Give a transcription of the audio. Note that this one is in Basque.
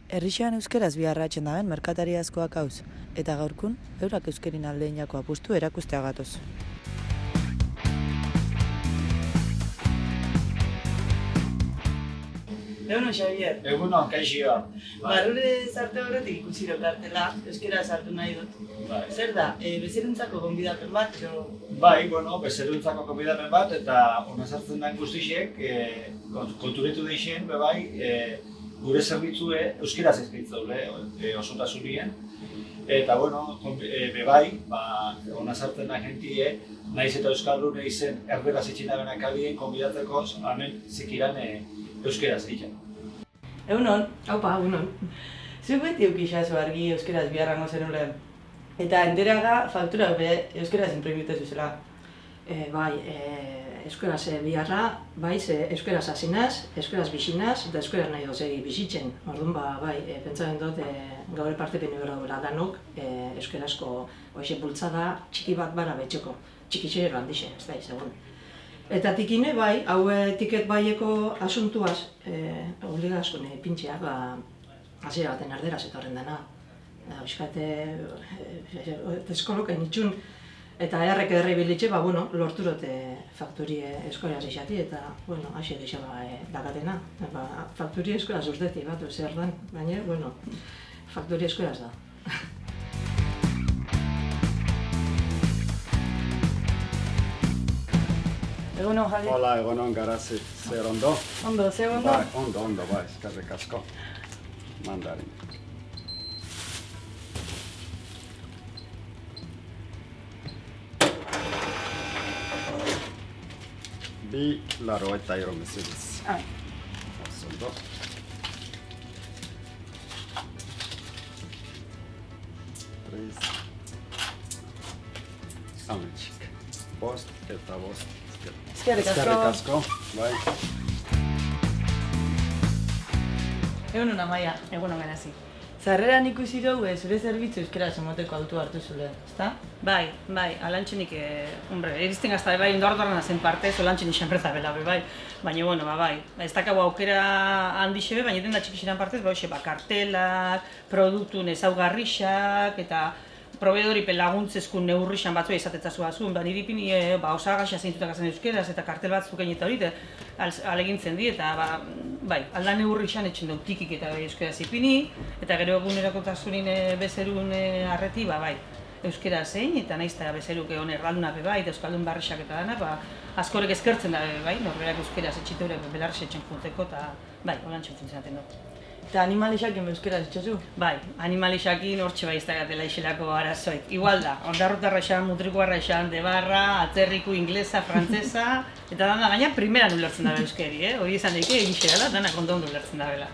Herrixean euskeraz biharratzen daben merkatari askoak hauz, eta gaurkun, eurak euskerin aldeinako apustu erakustea gatoz. Egunon, Xavier. Egunon, kaixioa. Barrure zarte horretik ikusi dut kartela, euskera sartu nahi dut. Zer da, bezeruntzako gonbidapen bat, Bai, bezeruntzako gonbidapen bat, eta hona sartzen den guztiek, konturitu deixen, gure zerbitzue euskeraz eskaitzaule osotasunien. Eta, bebai, hona sartzen den gentie, nahiz eta euskaldun eizen erberaz itxinabenak abien konbidatzeko, hemen zikiran euskeraz egiten. Egunon. Haupa, egunon. Zuk beti eukixazu argi euskeraz biharrango zenule. Eta enteraga faktura be euskeraz inprimitu zuzela. Bai, euskeraz biharra, bai, euskeraz hasinaz, euskeraz bizinaz, eta euskeraz nahi dozegi bizitzen. Orduan, bai, pentsaren dut gaur parte pene gara duela danok, euskerazko hoxe bultzada txiki bat bara betxeko. Txikitxero handixe, ez da izagun. Eta tikine bai, hau tiket baieko asuntuaz, obligazko pintxeak, hasiera baten erderaz etorren dena. Euskate, eskolokain itxun, eta errek errebilitxe, lortu dut fakturie eskoraz izati, eta, hasi egixa dakatena. Fakturie eskoraz urteti bat, zer dan, baina, fakturie eskoraz da. Egunon, Javi. Hola, egunon, garazi. Zer ondo? Ondo, zer ondo? Bai, ondo, eskerrik asko. Mandarin. Bi laro eta euro mesedez. Ondo. Tres. Ametxik. Bost eta bost. Eskerrik asko. Bai. Egunon, Amaia. Egunon garazi. Zarreran ikusi dugu zure zerbitzu euskeraz emoteko autu hartu zule, ezta? Bai, alantxenik, iristen gazta bai, indordorren zen parte, olantxenik xenpreza bela, bai. Baina, bai, ez dakago aukera handixe be, baina den da txikixiran partez, kartelak, produktun ezaugarrixak, eta proveedori laguntzezkun neurrixan batzua izatetzazua zuen, niripini osagaxa zeintutak azen euskeraz eta kartel batzuk egin eta hori, alegintzen di, eta bai, alda neurrixan etxen dut tikik eta euskeraz ipini, eta gero egunerakotasunin bezerun arreti, bai, euskeraz zein, eta nahiz eta bezeruk egon erraldunak bai, eta euskaldun barrixak eta dana, askorek eskertzen da, bai, norberak euskeraz etxiture belarrix etxen junteko, eta bai, holantxen funtzionaten dut. Eta animalixakin euskeraz etxazu? Bai, animalixakin hortxe bai iztagatela iselako arazoik. Igual da, ondarrotarra esan, mutrikuarra esan, debarra, atzerriku, inglesa, frantzesa, eta dana gaina primeran ulertzen dabe euskeri, hori izan daike egixera da, danak ondo ulertzen dabela.